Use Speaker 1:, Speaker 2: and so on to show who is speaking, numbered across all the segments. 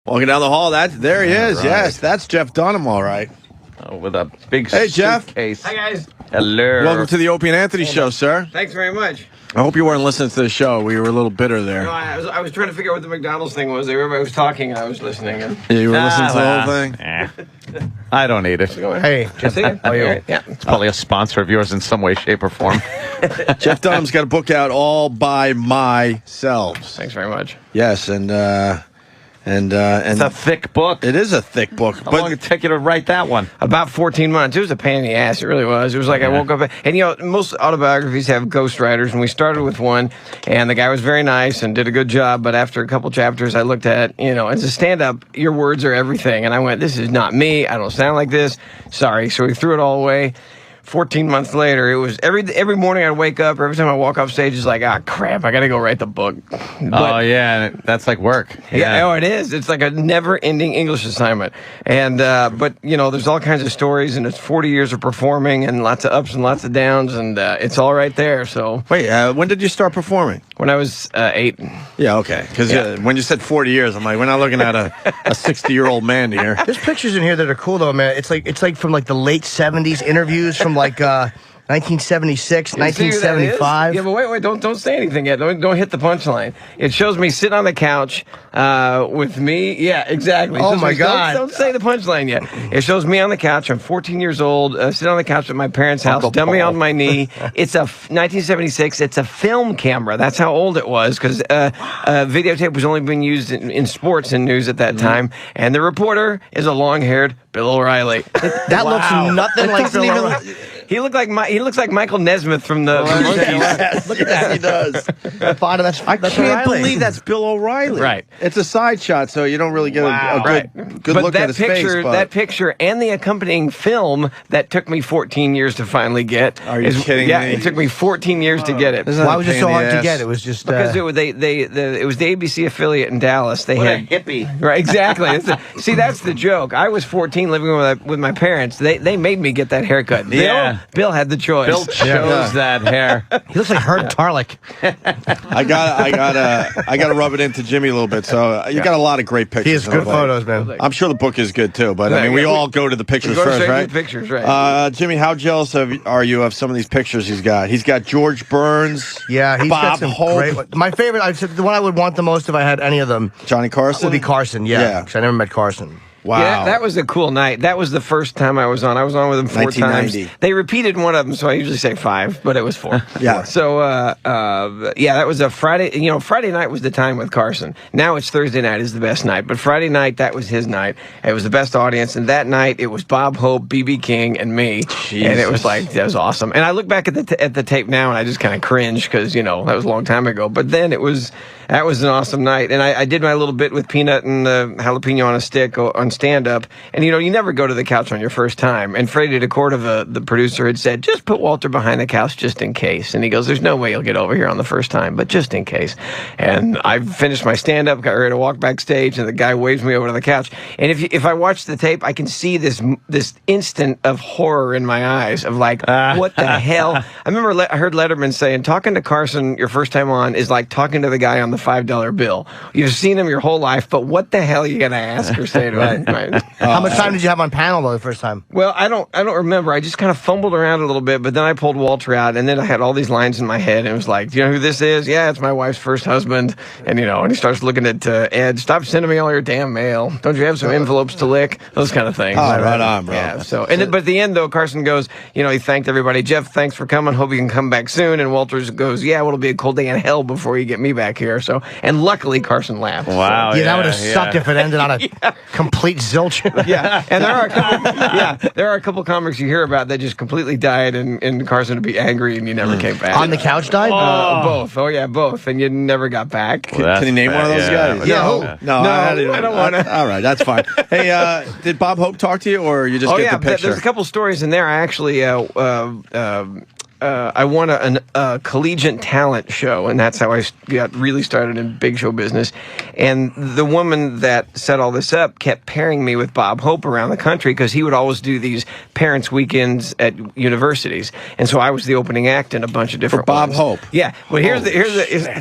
Speaker 1: Walking down the hall, there he is. Right. Yes, that's Jeff Dunham, all right.
Speaker 2: With a big
Speaker 1: Jeff.
Speaker 2: Suitcase.
Speaker 3: Hi, guys.
Speaker 2: Hello.
Speaker 1: Welcome to the Opie and Anthony show, sir.
Speaker 3: Thanks very much.
Speaker 1: I hope you weren't listening to the show. We were a little bitter there.
Speaker 3: No, I was trying to figure out what the McDonald's thing was. Everybody was talking, and I was listening. And...
Speaker 1: Yeah, you were listening to the whole thing?
Speaker 2: I don't eat it.
Speaker 4: Hey, Jeff.
Speaker 3: How are you? Yeah.
Speaker 2: It's probably a sponsor of yours in some way, shape, or form.
Speaker 1: Jeff Dunham's got a book out all by myself.
Speaker 3: Thanks very much.
Speaker 1: Yes, and
Speaker 2: it's a thick book.
Speaker 1: It is a thick book.
Speaker 2: How long did it take you to write that one?
Speaker 3: About 14 months. It was a pain in the ass. It really was. It was like I woke up, and you know, most autobiographies have ghostwriters, and we started with one, and the guy was very nice and did a good job, but after a couple chapters, I looked at, you know, as a stand-up, your words are everything, and I went, this is not me. I don't sound like this. Sorry. So we threw it all away. 14 months later, it was every morning I'd wake up, or every time I walk off stage, it's like, ah, crap, I got to go write the book.
Speaker 2: But, yeah, that's like work.
Speaker 3: Yeah, oh, it is. It's like a never-ending English assignment. And but you know, there's all kinds of stories, and it's 40 years of performing, and lots of ups and lots of downs, and it's all right there. So
Speaker 1: wait, when did you start performing?
Speaker 3: When I was 8.
Speaker 1: Yeah, okay. Because when you said 40 years, I'm like, we're not looking at a 60-year-old man here.
Speaker 4: There's pictures in here that are cool though, man. It's like from like the late 70s interviews from like 1976, 1975.
Speaker 3: Yeah, but wait, don't say anything yet. Don't hit the punchline. It shows me sitting on the couch with me. Yeah, exactly.
Speaker 4: Oh my God!
Speaker 3: Don't say the punchline yet. It shows me on the couch. I'm 14 years old, sitting on the couch at my parents' house, dummy on my knee. It's a 1976. It's a film camera. That's how old it was, because videotape was only being used in sports and news at that time. And the reporter is a long-haired Bill O'Reilly.
Speaker 4: That looks nothing like Bill O'Reilly.
Speaker 3: He looks like Michael Nesmith from the Monkees.
Speaker 1: Yes, look at that. He does.
Speaker 4: I
Speaker 1: can't believe that's Bill O'Reilly.
Speaker 3: Right.
Speaker 1: It's a side shot, so you don't really get a good look at his face. But
Speaker 3: that picture and the accompanying film that took me 14 years to finally get.
Speaker 1: Are you kidding me?
Speaker 3: Yeah, it took me 14 years to get it.
Speaker 4: Why was it so hard to get? It was just
Speaker 3: because it was the ABC affiliate in Dallas. They
Speaker 2: what
Speaker 3: had
Speaker 2: a hippie.
Speaker 3: Right, exactly. See, that's the joke. I was 14, living with my parents. They made me get that haircut. Bill had the choice.
Speaker 2: Bill chose that hair.
Speaker 4: He looks like Herb Tarlick.
Speaker 1: I gotta rub it into Jimmy a little bit. So you got a lot of great pictures.
Speaker 4: He has good photos, man.
Speaker 1: I'm sure the book is good too. But I mean, we all go to the pictures first, right?
Speaker 3: Pictures, right?
Speaker 1: Jimmy, how jealous are you of some of these pictures he's got? He's got George Burns.
Speaker 4: Yeah, he's
Speaker 1: Bob
Speaker 4: got some
Speaker 1: Hope.
Speaker 4: great ones. My favorite, the one I would want the most if I had any of them,
Speaker 1: Johnny Carson,
Speaker 4: would be Carson. Yeah, because I never met Carson.
Speaker 1: Wow.
Speaker 3: Yeah, that was a cool night. That was the first time I was on. I was on with them 4 times. They repeated one of them, so I usually say 5, but it was 4.
Speaker 1: Yeah.
Speaker 3: So, that was a Friday. You know, Friday night was the time with Carson. Now it's Thursday night is the best night, but Friday night, that was his night. It was the best audience, and that night it was Bob Hope, B.B. King, and me. Jesus. And it was like, that was awesome. And I look back at the tape now, and I just kind of cringe because, you know, that was a long time ago. But then that was an awesome night. And I did my little bit with Peanut and the jalapeno on a stick on stand-up. And, you know, you never go to the couch on your first time. And Freddie DeCordova, the producer, had said, just put Walter behind the couch just in case. And he goes, there's no way he'll get over here on the first time, but just in case. And I finished my stand-up, got ready to walk backstage, and the guy waves me over to the couch. And if I watch the tape, I can see this instant of horror in my eyes of like, what the hell? I remember I heard Letterman saying, talking to Carson your first time on is like talking to the guy on the $5 bill. You've seen him your whole life, but what the hell are you going to ask or say to him? Right.
Speaker 4: How much time did you have on panel though the first time?
Speaker 3: Well, I don't remember. I just kind of fumbled around a little bit, but then I pulled Walter out, and then I had all these lines in my head, and it was like, do you know who this is? Yeah, it's my wife's first husband. And, you know, and he starts looking at Ed, stop sending me all your damn mail. Don't you have some envelopes to lick? Those kind of things.
Speaker 1: Oh, right on, bro.
Speaker 3: Yeah, but at the end, though, Carson goes, you know, he thanked everybody. Jeff, thanks for coming. Hope you can come back soon. And Walters goes, yeah, well, it'll be a cold day in hell before you get me back here. So, and luckily, Carson laughed.
Speaker 2: Wow.
Speaker 4: Yeah, that would have sucked if it ended on a complete zilch.
Speaker 3: Yeah, and there are a couple comics you hear about that just completely died, and Carson would be angry, and he never came back.
Speaker 4: On the couch died?
Speaker 3: Both. Oh yeah, both, and you never got back.
Speaker 1: Can you name one of those guys?
Speaker 3: No, I don't want to.
Speaker 1: All right, that's fine. Hey, did Bob Hope talk to you, or you just get the picture?
Speaker 3: There's a couple stories in there. I actually I won a collegiate talent show, and that's how I got really started in big show business. And the woman that set all this up kept pairing me with Bob Hope around the country because he would always do these parents' weekends at universities. And so I was the opening act in a bunch of different
Speaker 1: Bob
Speaker 3: ones.
Speaker 1: Hope.
Speaker 3: Yeah. Well, here's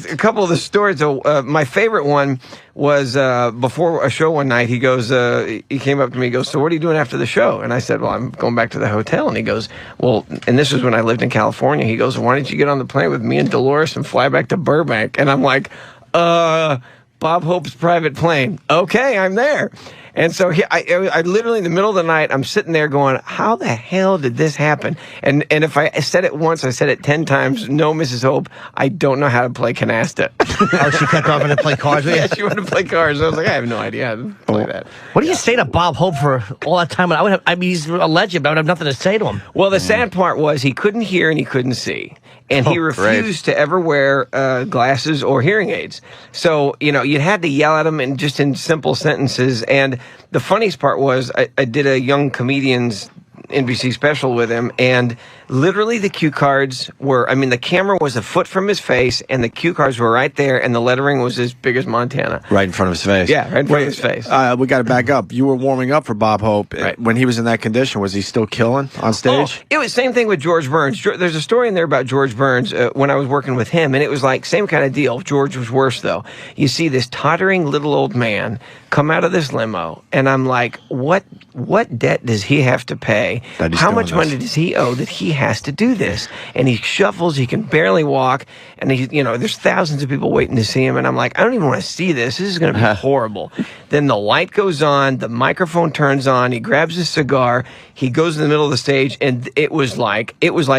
Speaker 3: a couple of the stories. My favorite one was before a show one night. He goes, he came up to me, he goes, so what are you doing after the show? And I said, well, I'm going back to the hotel. And he goes, well, and this was when I lived in California. He goes, why don't you get on the plane with me and Dolores and fly back to Burbank? And I'm like, Bob Hope's private plane. Okay, I'm there. And so I literally in the middle of the night, I'm sitting there going, how the hell did this happen? And if I said it once, I said it 10 times. No, Mrs. Hope, I don't know how to play canasta.
Speaker 4: Oh, she kept offering to play cards with you?
Speaker 3: Yeah, she wanted to play cards. I was like, I have no idea how to play that.
Speaker 4: What do you say to Bob Hope for all that time? I mean, he's a legend, but I would have nothing to say to him.
Speaker 3: Well, the sad part was he couldn't hear and he couldn't see. And he refused to ever wear glasses or hearing aids. So, you had to yell at him in simple sentences. And the funniest part was I did a young comedian's NBC special with him, and literally the cue cards were, the camera was a foot from his face, and the cue cards were right there, and the lettering was as big as Montana.
Speaker 1: Right in front of his face.
Speaker 3: Yeah, right in front of his face.
Speaker 1: We got to back up. You were warming up for Bob Hope.
Speaker 3: Right.
Speaker 1: When he was in that condition, was he still killing on stage?
Speaker 3: Oh, it was same thing with George Burns. There's a story in there about George Burns when I was working with him, and it was like same kind of deal. George was worse, though. You see this tottering little old man come out of this limo, and I'm like, what debt does he have to pay? How much money does he owe that he has to do this? And he shuffles, he can barely walk, and there's thousands of people waiting to see him, and I'm like, I don't even want to see this. This is going to be horrible. Then the light goes on, the microphone turns on, he grabs his cigar, he goes in the middle of the stage, and it was like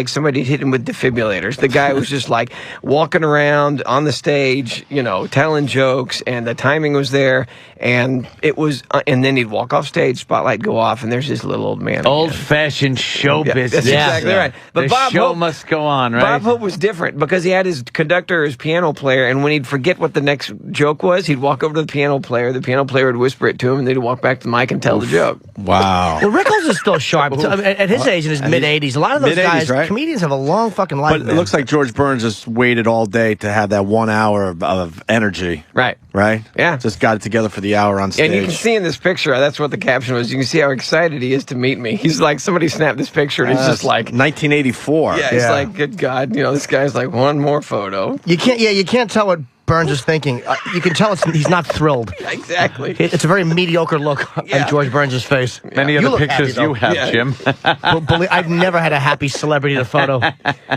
Speaker 3: somebody hit him with defibrillators. The guy was just like walking around on the stage, telling jokes, and the timing was there, and it was, and then he'd walk off stage, spotlight go off, and there's this little old man.
Speaker 2: Old-fashioned show business.
Speaker 3: That's exactly right. But
Speaker 2: the
Speaker 3: Bob
Speaker 2: show
Speaker 3: Hope
Speaker 2: must go on, right?
Speaker 3: Bob Hope was different because he had his conductor, his piano player, and when he'd forget what the next joke was, he'd walk over to the piano player. The piano player would whisper it to him, and they'd walk back to the mic and tell the joke.
Speaker 1: Wow.
Speaker 4: Well, Rickles is still sharp. At his age, in his mid-80s, a lot of those guys,
Speaker 1: right?
Speaker 4: comedians have a long fucking life.
Speaker 1: But it looks like George Burns just waited all day to have that 1 hour of energy.
Speaker 3: Right.
Speaker 1: Right?
Speaker 3: Yeah.
Speaker 1: Just got it together for the hour on stage.
Speaker 3: And you can see in this picture, that's what the caption was. You can see how excited he is to meet me. He's like, somebody snapped this picture, and he's just like
Speaker 1: 1984.
Speaker 3: Yeah, he's like, good God, this guy's like, one more photo.
Speaker 4: You can't tell what Burns is thinking. You can tell he's not thrilled.
Speaker 3: Exactly.
Speaker 4: It's a very mediocre look on George Burns' face.
Speaker 2: Many of the pictures you have, Jim.
Speaker 4: I've never had a happy celebrity in a photo.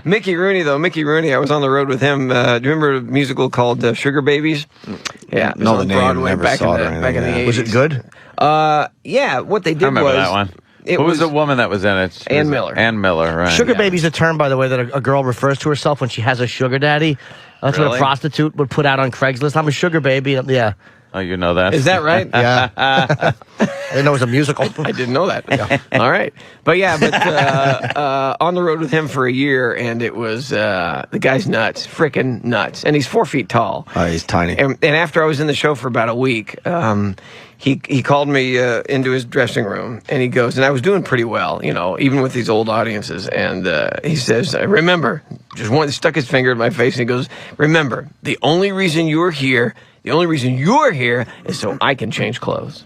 Speaker 3: Mickey Rooney, I was on the road with him. Do you remember a musical called Sugar Babies? Yeah.
Speaker 1: No, the name.
Speaker 3: Broadway
Speaker 1: Never
Speaker 3: back
Speaker 1: saw
Speaker 3: in the 80s.
Speaker 4: Was it good?
Speaker 3: Yeah, what they did
Speaker 2: I remember
Speaker 3: was...
Speaker 2: that one.
Speaker 3: Who
Speaker 2: was the woman that was in it?
Speaker 3: Ann Miller.
Speaker 2: Ann Miller, right.
Speaker 4: Sugar baby's a term, by the way, that a girl refers to herself when she has a sugar daddy. That's what a prostitute would put out on Craigslist. I'm a sugar baby. Yeah.
Speaker 2: Oh, you know that?
Speaker 3: Is that right?
Speaker 4: Yeah. I didn't know it was a musical.
Speaker 3: I didn't know that. Yeah. All right. But on the road with him for a year, and it was, the guy's nuts, freaking nuts. And he's 4 feet tall.
Speaker 1: Oh, he's tiny.
Speaker 3: And after I was in the show for about a week, he called me into his dressing room, and he goes, and I was doing pretty well, even with these old audiences. And he says, remember, stuck his finger in my face, and he goes, remember, the only reason you're here is so I can change clothes.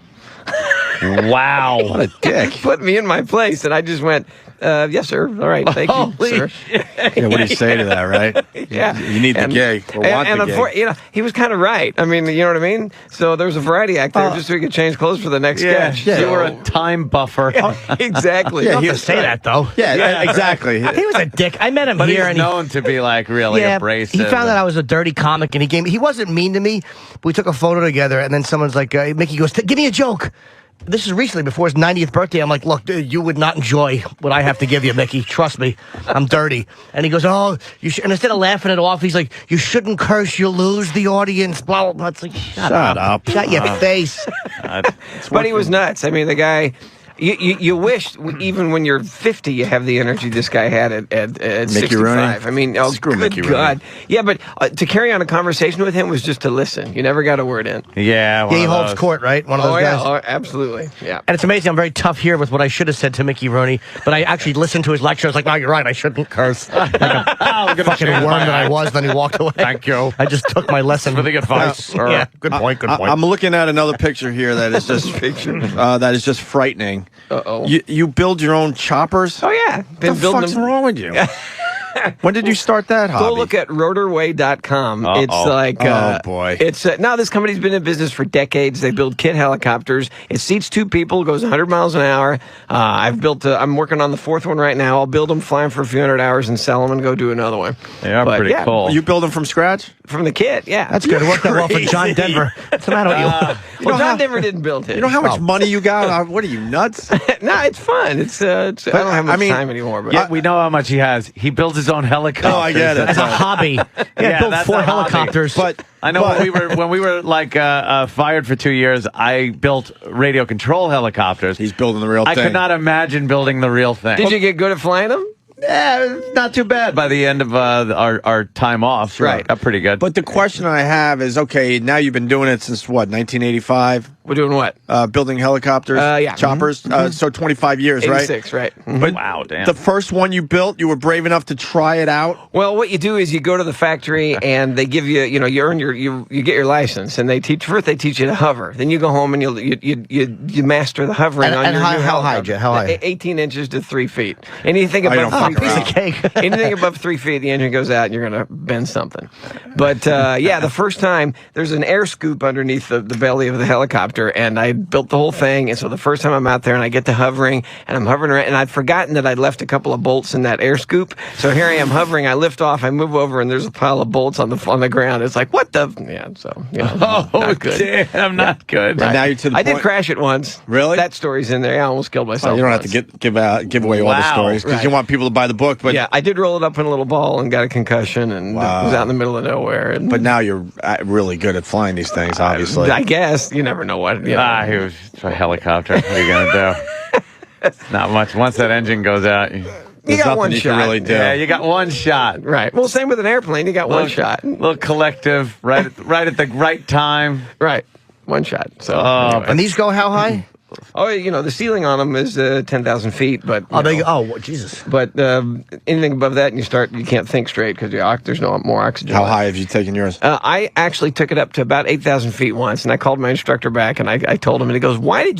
Speaker 2: Wow.
Speaker 1: What a dick.
Speaker 3: Put me in my place, and I just went, yes, sir. All right, thank you, sir.
Speaker 1: Yeah, what do you say to that, right?
Speaker 3: Yeah.
Speaker 1: You need the gig or want the gig.
Speaker 3: He was kind of right. I mean, you know what I mean? So there was a variety act there just so we could change clothes for the next sketch.
Speaker 2: Yeah,
Speaker 3: so,
Speaker 2: you were a time buffer.
Speaker 3: Exactly.
Speaker 4: You don't have to say that, though.
Speaker 1: Yeah, exactly.
Speaker 4: He was a dick. I met him
Speaker 2: But
Speaker 4: here.
Speaker 2: he's known to be like really abrasive.
Speaker 4: He found out I was a dirty comic, and he wasn't mean to me, but we took a photo together, and then someone's like, Mickey goes, give me a joke. This is recently, before his 90th birthday. I'm like, look, dude, you would not enjoy what I have to give you, Mickey. Trust me. I'm dirty. And he goes, oh, you should. And instead of laughing it off, he's like, you shouldn't curse. You'll lose the audience. Blah, blah, blah. It's like, shut up. Shut your face.
Speaker 3: But he was nuts. I mean, the guy... You wish, even when you're 50, you have the energy this guy had at 65.
Speaker 1: Rooney.
Speaker 3: I mean,
Speaker 1: Screw
Speaker 3: good
Speaker 1: Mickey
Speaker 3: God.
Speaker 1: Rooney.
Speaker 3: Yeah, but to carry on a conversation with him was just to listen. You never got a word in.
Speaker 2: Yeah,
Speaker 4: he holds court, right? One of those guys.
Speaker 3: Oh, absolutely. Yeah.
Speaker 4: And it's amazing. I'm very tough here with what I should have said to Mickey Rooney, but I actually listened to his lecture. I was like, no, you're right. I shouldn't curse. Like a fucking worm that I was. Then he walked away.
Speaker 2: Thank you.
Speaker 4: I just took my lesson.
Speaker 2: For the advice, sir.
Speaker 4: Yeah, good point.
Speaker 1: I'm looking at another picture here that is just frightening.
Speaker 3: Uh-oh.
Speaker 1: You build your own choppers?
Speaker 3: Oh, yeah.
Speaker 1: What the fuck's wrong with you? When did you start that hobby?
Speaker 3: Go look at rotorway.com. It's like,
Speaker 1: oh boy.
Speaker 3: It's now this company's been in business for decades. They build kit helicopters. It seats 2 people, goes 100 miles an hour. I'm working on the 4th one right now. I'll build them, fly them for a few hundred hours, and sell them and go do another one.
Speaker 2: They are pretty cool.
Speaker 1: You build them from scratch?
Speaker 3: From the kit, yeah.
Speaker 4: That's good. It worked out well for John Denver. What's the matter with you?
Speaker 3: Well, John Denver didn't build his.
Speaker 1: You know how much money you got? What are you, nuts?
Speaker 3: No, it's fun. I don't have much time anymore. But
Speaker 2: Yeah, we know how much he has. He builds his own helicopter.
Speaker 1: Oh, I get it.
Speaker 4: As a hobby. Yeah, built
Speaker 2: that's
Speaker 4: 4
Speaker 2: a hobby.
Speaker 4: helicopters.
Speaker 1: But
Speaker 2: I know when we were like fired for 2 years, I built radio control helicopters.
Speaker 1: he's building the real
Speaker 2: I
Speaker 1: thing.
Speaker 2: could not imagine building the real thing.
Speaker 3: did you get good at flying them?
Speaker 2: Yeah, not too bad by the end of our time off.
Speaker 3: Right.
Speaker 2: Got pretty good.
Speaker 1: But the question I have is, okay, now you've been doing it since what, 1985?
Speaker 3: We're doing what?
Speaker 1: Building helicopters,
Speaker 3: Yeah.
Speaker 1: choppers. So 25 years, right?
Speaker 3: 86, right?
Speaker 1: But
Speaker 2: wow, damn.
Speaker 1: the first one you built, you were brave enough to try it out.
Speaker 3: Well, what you do is you go to the factory and they give you, you earn you get your license, and they teach you to hover. Then you go home and you master the hovering on
Speaker 4: and
Speaker 3: your new
Speaker 4: how high,
Speaker 3: helicopter.
Speaker 4: Jay? How high?
Speaker 3: 18 inches to 3 feet. Anything
Speaker 1: don't
Speaker 3: above
Speaker 1: fuck
Speaker 3: 3
Speaker 1: around.
Speaker 3: feet.
Speaker 4: Piece of cake.
Speaker 3: Anything above 3 feet, the engine goes out and you're going to bend something. But yeah, the first time there's an air scoop underneath the belly of the helicopter, and I built the whole thing. And so the first time I'm out there and I get to hovering, and I'm hovering around, and I'd forgotten that I'd left a couple of bolts in that air scoop. So here I am hovering. I lift off, I move over, and there's a pile of bolts on the ground. It's like, what the? Yeah. So not good.
Speaker 2: Damn, not good.
Speaker 1: And now you're to the
Speaker 3: I
Speaker 1: point.
Speaker 3: did crash it once.
Speaker 1: Really?
Speaker 3: That story's in there. I almost killed myself.
Speaker 1: You don't have
Speaker 3: once.
Speaker 1: to give away all the
Speaker 2: Wow.
Speaker 1: stories because you want people to buy the book. But
Speaker 3: Yeah, I did roll it up in a little ball and got a concussion and was out in the middle of nowhere. And
Speaker 1: But now you're really good at flying these things, obviously.
Speaker 3: I guess you never know what. You know.
Speaker 2: He was a helicopter. What are you gonna do? Not much. Once that engine goes out,
Speaker 3: You
Speaker 1: There's
Speaker 3: got
Speaker 1: nothing
Speaker 3: one
Speaker 1: you
Speaker 3: shot.
Speaker 1: can really do.
Speaker 2: yeah, you got one shot.
Speaker 3: Right. Well, same with an airplane. You got one shot.
Speaker 2: Little collective, right at the right time.
Speaker 3: Right. One shot. So.
Speaker 2: Oh,
Speaker 4: And these go how high?
Speaker 3: Oh, the ceiling on them is 10,000 feet, but
Speaker 4: Jesus.
Speaker 3: But anything above that, and you can't think straight because there's no more oxygen.
Speaker 1: How
Speaker 3: left.
Speaker 1: high have you taken yours?
Speaker 3: I actually took it up to about 8,000 feet once, and I called my instructor back, and I told him, and he goes, why?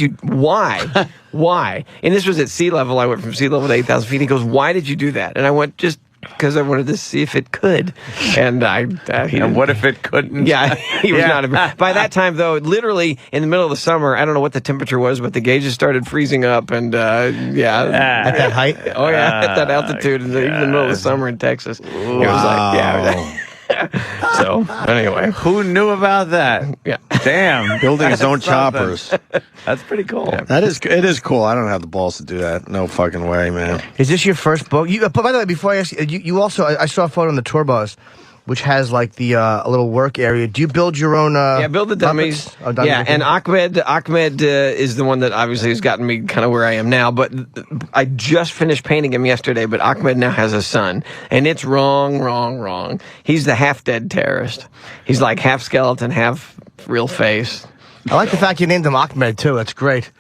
Speaker 3: And this was at sea level. I went from sea level to 8,000 feet. He goes, why did you do that? And I went, just because I wanted to see if it could. And
Speaker 2: and what if it couldn't?
Speaker 3: Yeah, he was not. By that time, though, literally in the middle of the summer, I don't know what the temperature was, but the gauges started freezing up, and
Speaker 4: At that height?
Speaker 3: oh yeah, at that altitude, in the middle of the summer in Texas, it was like, yeah. So anyway,
Speaker 2: Who knew about that?
Speaker 3: yeah.
Speaker 2: Damn,
Speaker 1: Building his own
Speaker 2: That's something.
Speaker 1: choppers.
Speaker 2: That's pretty cool.
Speaker 1: It is cool. I don't have the balls to do that. No fucking way, man.
Speaker 4: Is this your first boat? But by the way, before I ask you also, I saw a photo on the tour bus, which has like the a little work area. Do you build your own?
Speaker 3: Yeah, build the dummies.
Speaker 4: puppets? Oh, dummies.
Speaker 3: Yeah, and Ahmed is the one that obviously has gotten me kind of where I am now. But I just finished painting him yesterday. But Ahmed now has a son, and it's wrong. He's the half-dead terrorist. He's like half skeleton, half real face.
Speaker 4: I like the fact you named him Ahmed too. That's great.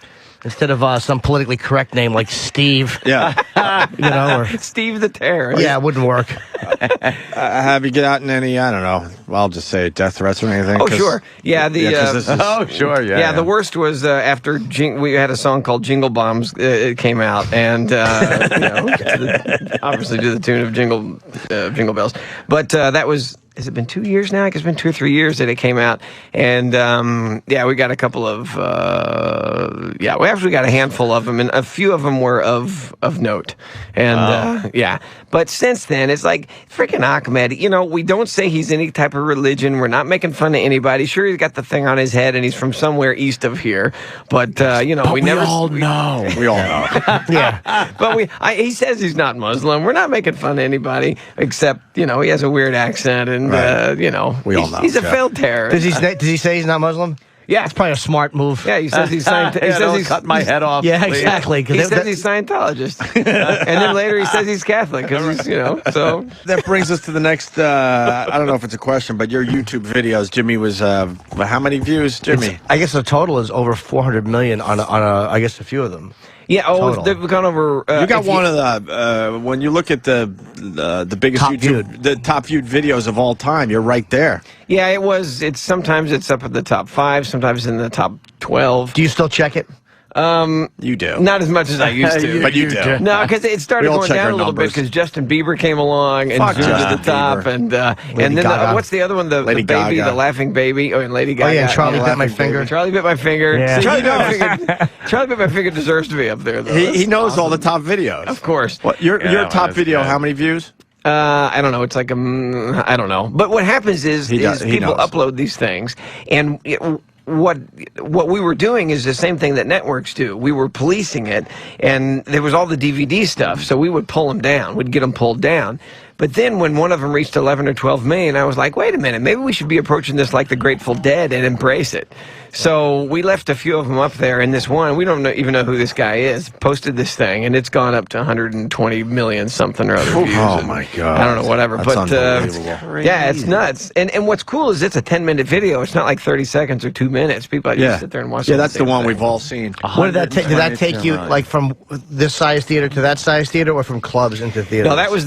Speaker 4: Instead of some politically correct name like Steve.
Speaker 1: Yeah.
Speaker 4: Or
Speaker 3: Steve the terrorist.
Speaker 4: yeah, it wouldn't work.
Speaker 1: Have you get out in any, I don't know, I'll just say death threats or anything?
Speaker 3: Oh,
Speaker 1: 'Cause-
Speaker 3: sure. Yeah,
Speaker 1: 'cause this is-
Speaker 2: Oh, sure, yeah.
Speaker 3: Yeah, the worst was after we had a song called Jingle Bombs. It came out, and obviously to the tune of Jingle Bells. But that was. Has it been 2 years now? I guess it's been 2 or 3 years that it came out. And, we got a couple of, we actually got a handful of them, and a few of them were of note. And, But since then, it's like, freaking Ahmed, we don't say he's any type of religion. We're not making fun of anybody. Sure, he's got the thing on his head, and he's from somewhere east of here. But, we never...
Speaker 2: all know.
Speaker 1: We all know.
Speaker 4: Yeah.
Speaker 3: But he says he's not Muslim. We're not making fun of anybody, except, he has a weird accent, and,
Speaker 1: Right.
Speaker 3: we
Speaker 1: all know,
Speaker 3: he's a
Speaker 1: Jeff.
Speaker 3: failed terrorist.
Speaker 4: Does he say he's not Muslim?
Speaker 3: Yeah.
Speaker 4: It's probably a smart move.
Speaker 3: Yeah, he says he's
Speaker 2: Don't cut my head off.
Speaker 4: Yeah,
Speaker 2: please.
Speaker 4: exactly. 'cause
Speaker 3: He
Speaker 4: that-
Speaker 3: says he's Scientologist, and then later he says he's Catholic because he's, so.
Speaker 1: That brings us to the next, I don't know if it's a question, but your YouTube videos, Jimmy was, how many views, Jimmy?
Speaker 4: I guess the total is over 400 million on I guess a few of them.
Speaker 3: Yeah,
Speaker 4: Total.
Speaker 3: they've gone over.
Speaker 1: You got one of the, when you look at the biggest
Speaker 4: Top
Speaker 1: YouTube,
Speaker 4: viewed.
Speaker 1: the top viewed videos of all time, you're right there.
Speaker 3: Yeah, it's sometimes it's up at the top 5, sometimes in the top 12.
Speaker 4: Do you still check it?
Speaker 1: You do.
Speaker 3: Not as much as I used to.
Speaker 1: But you do.
Speaker 3: No, because it started
Speaker 1: We all
Speaker 3: going
Speaker 1: check
Speaker 3: down
Speaker 1: our
Speaker 3: a little bit
Speaker 1: numbers.
Speaker 3: because Justin Bieber came along and
Speaker 1: Fuck
Speaker 3: zoomed to the
Speaker 1: Justin
Speaker 3: top,
Speaker 1: Bieber.
Speaker 3: and
Speaker 4: Lady
Speaker 3: then
Speaker 4: Gaga.
Speaker 3: what's the other one? The
Speaker 1: Lady
Speaker 3: baby,
Speaker 1: Gaga.
Speaker 3: the laughing baby. Oh, and Lady Gaga.
Speaker 4: Oh, yeah, and Charlie
Speaker 3: the
Speaker 4: Bit My
Speaker 3: laughing
Speaker 4: Finger.
Speaker 3: baby. Charlie Bit My Finger.
Speaker 4: Yeah.
Speaker 3: Charlie, Bit My Finger. Charlie Bit My Finger deserves to be up there, though.
Speaker 1: He knows all the top videos.
Speaker 3: Of course.
Speaker 1: What, your
Speaker 2: that
Speaker 1: top
Speaker 2: one is
Speaker 1: video,
Speaker 2: good.
Speaker 1: how many views?
Speaker 3: I don't know. It's like I don't know. But what happens is
Speaker 1: He
Speaker 3: people
Speaker 1: knows.
Speaker 3: upload these things, and what we were doing is the same thing that networks do. We were policing it, and there was all the DVD stuff, so we would pull them down. We'd get them pulled down. But then when one of them reached 11 or 12 million, I was like, wait a minute, maybe we should be approaching this like the Grateful Dead and embrace it. So we left a few of them up there, and this one, we don't even know who this guy is, posted this thing, and it's gone up to 120 million something or other views.
Speaker 1: Oh,
Speaker 3: and
Speaker 1: my God.
Speaker 3: I don't know, whatever.
Speaker 1: That's
Speaker 3: but
Speaker 1: unbelievable.
Speaker 3: yeah, it's nuts. And what's cool is it's a 10-minute video. It's not like 30 seconds or 2 minutes. People just sit there and watch.
Speaker 1: Yeah,
Speaker 3: the
Speaker 1: that's the
Speaker 3: damn
Speaker 1: one
Speaker 3: thing.
Speaker 1: we've all seen.
Speaker 4: What did that take? Did that take you
Speaker 2: 122
Speaker 4: like from this size theater to that size theater, or from clubs into theaters?
Speaker 3: No, that was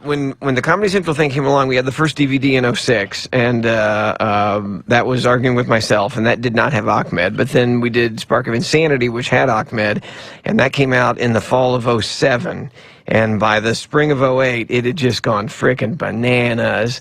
Speaker 3: when the Comedy Central thing came along. We had the first DVD in 06, and that was Arguing with Myself, and that did not have Ahmed. But then we did Spark of Insanity, which had Ahmed, and that came out in the fall of 07. And by the spring of 08, it had just gone frickin' bananas.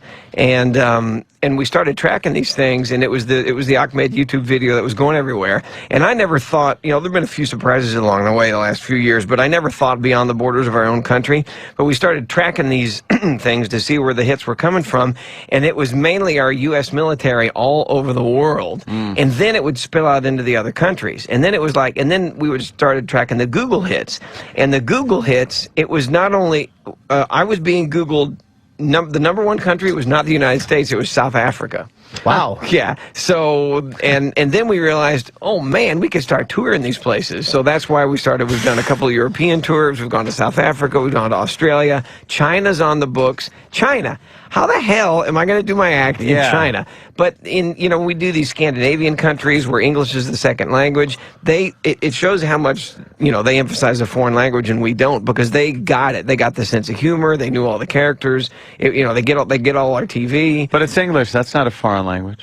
Speaker 3: And we started tracking these things, and it was the Ahmed YouTube video that was going everywhere. And I never thought, there've been a few surprises along the way the last few years, but I never thought beyond the borders of our own country. But we started tracking these things to see where the hits were coming from, and it was mainly our U.S. military all over the world. And then it would spill out into the other countries. And then it was like, and then we would started tracking the Google hits. And the Google hits, it was not only, I was being Googled. The number one country was not the United States, it was South Africa.
Speaker 4: Wow.
Speaker 3: Yeah. So, and then we realized, oh man, we could start touring these places. So that's why we started. We've done a couple of European tours. We've gone to South Africa. We've gone to Australia. China's on the books. China. How the hell am I going to do my act in China? But we do these Scandinavian countries where English is the second language. It shows how much, they emphasize a foreign language and we don't, because they got it. They got the sense of humor. They knew all the characters. They get all our TV.
Speaker 2: But it's English. That's not a foreign language.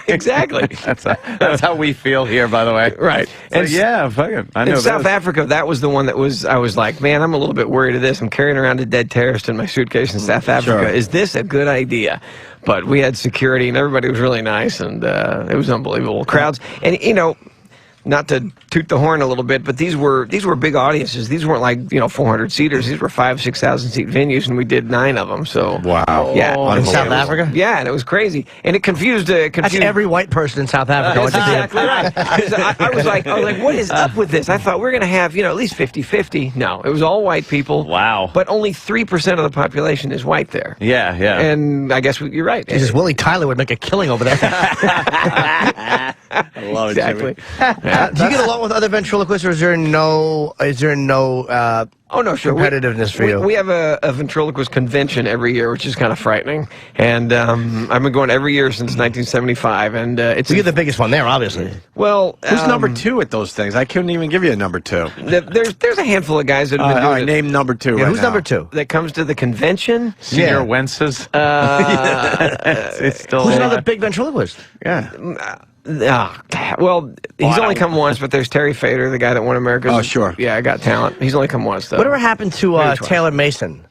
Speaker 3: Exactly.
Speaker 2: That's how we feel here, by the way.
Speaker 3: Right.
Speaker 2: So, yeah, fuck it. I know
Speaker 3: In South
Speaker 2: this.
Speaker 3: Africa, that was the one that I was like, man, I'm a little bit worried of this. I'm carrying around a dead terrorist in my suitcase in South Africa.
Speaker 1: Sure.
Speaker 3: Is this a good idea? But we had security, and everybody was really nice, and it was unbelievable. Crowds. And, not to toot the horn a little bit, but these were big audiences. These weren't like 400 seaters. These were 5,000-6,000 seat venues, and we did 9 of them. So
Speaker 1: Wow.
Speaker 3: yeah,
Speaker 4: In South Africa?
Speaker 3: Yeah, and it was crazy, and it confused.
Speaker 4: That's every white person in South Africa.
Speaker 3: That's exactly right. 'Cause I was like, what is up with this? I thought we're going to have, at least 50-50. No, it was all white people.
Speaker 2: Wow.
Speaker 3: But only 3% of the population is white there.
Speaker 2: Yeah, yeah.
Speaker 3: And I guess you're right.
Speaker 4: Jesus, Willie Tyler would make a killing over there.
Speaker 1: I love
Speaker 3: Exactly.
Speaker 1: it,
Speaker 4: Do you get along with other ventriloquists, or is there no
Speaker 3: Oh, no, sure.
Speaker 4: competitiveness for you?
Speaker 3: We have a ventriloquist convention every year, which is kind of frightening. And I've been going every year since 1975. And it's
Speaker 4: You're the Biggest one there, obviously.
Speaker 3: well,
Speaker 1: Who's number 2 at those things? I couldn't even give you a number 2.
Speaker 3: There's a handful of guys that have been
Speaker 1: All
Speaker 3: doing
Speaker 1: right,
Speaker 3: it
Speaker 1: name number 2
Speaker 4: Yeah,
Speaker 1: right
Speaker 4: who's
Speaker 1: now.
Speaker 4: number 2?
Speaker 3: that comes to the convention.
Speaker 2: Senior
Speaker 4: Yeah.
Speaker 2: Wences. It's still
Speaker 4: Who's another big ventriloquist?
Speaker 1: Yeah.
Speaker 3: Well, he's
Speaker 2: I
Speaker 3: only
Speaker 2: don't-
Speaker 3: come once, but there's Terry Fader, the guy that won America's.
Speaker 1: Oh, sure.
Speaker 3: Yeah, Got Talent. He's only come once, though.
Speaker 4: Whatever happened to
Speaker 3: Maybe twice.
Speaker 4: Taylor Mason?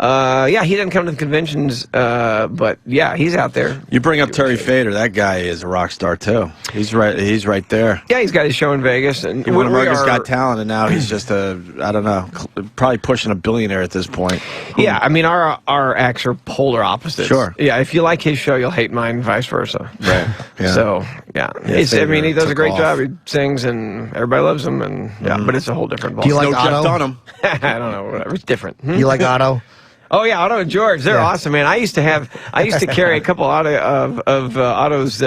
Speaker 3: Yeah, he didn't come to the conventions, but yeah, he's out there.
Speaker 1: You bring up Terry Fader. That guy is a rock star too. He's right there.
Speaker 3: Yeah, he's got his show in Vegas, and
Speaker 1: He won
Speaker 3: we
Speaker 1: America's
Speaker 3: are-
Speaker 1: Got Talent, and now he's just I don't know, probably pushing a billionaire at this point.
Speaker 3: Yeah, I mean our acts are polar opposites.
Speaker 1: Sure.
Speaker 3: Yeah, if you like his show, you'll hate mine, and vice versa.
Speaker 1: Right. Yeah.
Speaker 3: So yeah, I mean, he does a
Speaker 1: took
Speaker 3: great
Speaker 1: off.
Speaker 3: job. He sings, and everybody loves him, and yeah, but it's a whole different ball.
Speaker 4: Do you like
Speaker 1: No Jeff
Speaker 4: Otto?
Speaker 1: Dunham.
Speaker 3: I don't know, whatever. It's different.
Speaker 4: You like Otto?
Speaker 3: Oh yeah, Otto and George, they're
Speaker 4: Yeah.
Speaker 3: awesome, man. I used to carry a couple of Otto's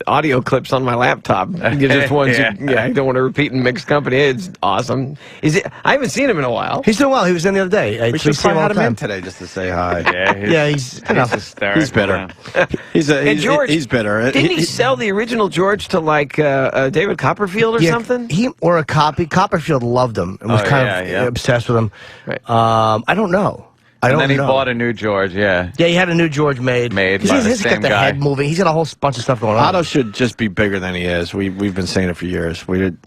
Speaker 3: audio clips on my laptop. Just ones,
Speaker 2: Yeah.
Speaker 3: I don't want to repeat in mixed company. It's awesome. I haven't seen him in a while.
Speaker 4: He's doing well. He was in the other day.
Speaker 1: We should
Speaker 4: see him
Speaker 1: probably
Speaker 4: all
Speaker 1: had
Speaker 4: the
Speaker 1: him in
Speaker 4: time.
Speaker 1: today just to say hi.
Speaker 2: Yeah,
Speaker 4: He's
Speaker 2: hysterical.
Speaker 1: He's bitter.
Speaker 3: And George,
Speaker 1: He's bitter.
Speaker 3: Didn't he sell the original George to like David Copperfield or something?
Speaker 4: He or a copy. Copperfield loved him and was
Speaker 2: Oh,
Speaker 4: kind
Speaker 2: yeah,
Speaker 4: of
Speaker 2: yeah.
Speaker 4: obsessed with him.
Speaker 3: Right.
Speaker 4: I don't know. I
Speaker 2: And
Speaker 4: don't
Speaker 2: then he
Speaker 4: know.
Speaker 2: bought a new George, yeah.
Speaker 4: Yeah, he had a new George made.
Speaker 2: Made
Speaker 4: He's
Speaker 2: by the
Speaker 4: he's got
Speaker 2: same
Speaker 4: the
Speaker 2: guy.
Speaker 4: head moving. He's got a whole bunch of stuff going on.
Speaker 1: Otto should just be bigger than he is. We've been saying it for years. We did,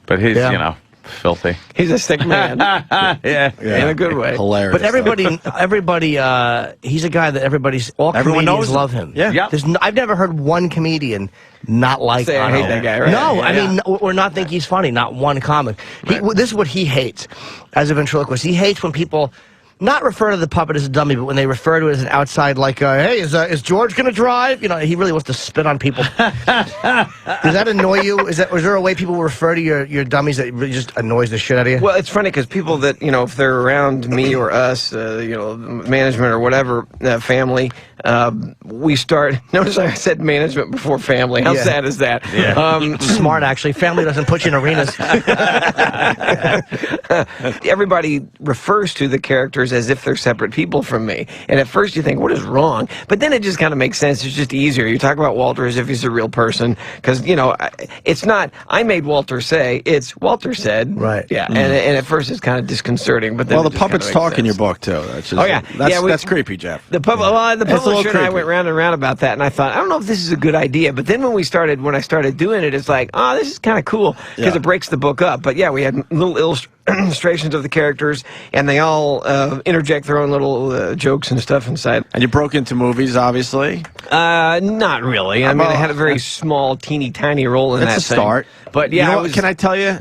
Speaker 2: But he's,
Speaker 4: Yeah.
Speaker 2: filthy.
Speaker 3: He's a sick man.
Speaker 2: Yeah.
Speaker 3: In a good way.
Speaker 1: Hilarious.
Speaker 4: But everybody, he's a guy that
Speaker 1: Everyone
Speaker 4: comedians
Speaker 1: knows him.
Speaker 4: love him.
Speaker 1: Yeah.
Speaker 2: Yep.
Speaker 4: I've never heard one comedian not like
Speaker 3: Say, I hate
Speaker 4: Otto.
Speaker 3: that guy, right?
Speaker 4: No,
Speaker 3: Yeah.
Speaker 4: I mean, or not think he's funny. Not one comic. This is what he hates as a ventriloquist. He hates when people not refer to the puppet as a dummy, but when they refer to it as an outside, like, hey, is George going to drive? He really wants to spit on people. Does that annoy you? Is there a way people will refer to your dummies that really just annoys the shit out of you?
Speaker 3: Well, it's funny because people that, if they're around me or us, management or whatever, family, we start. Notice I said management before family. How sad is that?
Speaker 2: Yeah.
Speaker 4: Smart, actually. Family doesn't put you in arenas.
Speaker 3: Everybody refers to the characters as if they're separate people from me. And at first you think, what is wrong? But then it just kind of makes sense. It's just easier. You talk about Walter as if he's a real person. Because, it's not, I made Walter say, it's Walter said.
Speaker 4: Right.
Speaker 3: Yeah. And at first it's kind of disconcerting. But then
Speaker 1: Well,
Speaker 3: it
Speaker 1: the
Speaker 3: just kinda
Speaker 1: puppets
Speaker 3: makes
Speaker 1: talk in
Speaker 3: sense.
Speaker 1: your book, too. That's just,
Speaker 3: Oh, yeah.
Speaker 1: That's creepy, Jeff.
Speaker 3: The publisher and I
Speaker 1: creepy.
Speaker 3: went round and round about that, and I thought, I don't know if this is a good idea. But then when I started doing it, it's like, oh, this is kind of cool because
Speaker 1: Yeah.
Speaker 3: it breaks the book up. But yeah, we had little illustrations of the characters, and they all interject their own little jokes and stuff inside.
Speaker 1: And you broke into movies, obviously.
Speaker 3: Not really. I mean, I had a very small, teeny tiny role in that.
Speaker 1: It's a
Speaker 3: thing.
Speaker 1: start.
Speaker 3: But
Speaker 1: You
Speaker 3: yeah,
Speaker 1: know
Speaker 3: I
Speaker 1: what,
Speaker 3: was
Speaker 1: can I tell you?